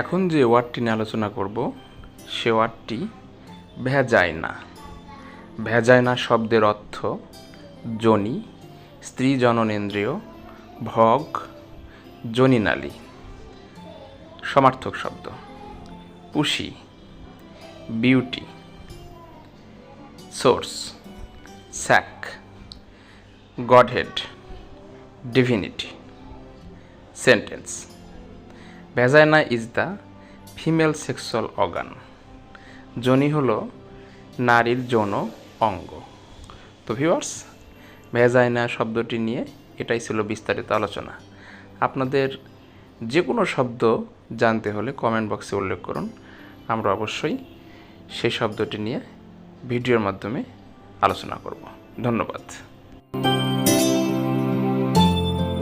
এখন যে ওয়ার্ডটি নিয়ে আলোচনা করব সে ওয়ার্ডটি ভ্যাজাইনা। ভ্যাজাইনা শব্দের অর্থ যোনি, স্ত্রী জননেন্দ্রিয়, ভগ, যোনিনালী। সমার্থক শব্দ: pussy, beauty, source, sack, godhead, divinity. Sentence: vagina is the female sexual organ. যোনি হলো নারীর যৌন অঙ্গ। তো ভিউয়ার্স, ভ্যাজাইনা শব্দটি নিয়ে এটাই ছিল বিস্তারিত আলোচনা। আপনাদের যে কোনো শব্দ জানতে হলে কমেন্ট বক্সে উল্লেখ করুন, আমরা অবশ্যই সেই শব্দটি নিয়ে ভিডিওর মাধ্যমে আলোচনা করব। ধন্যবাদ।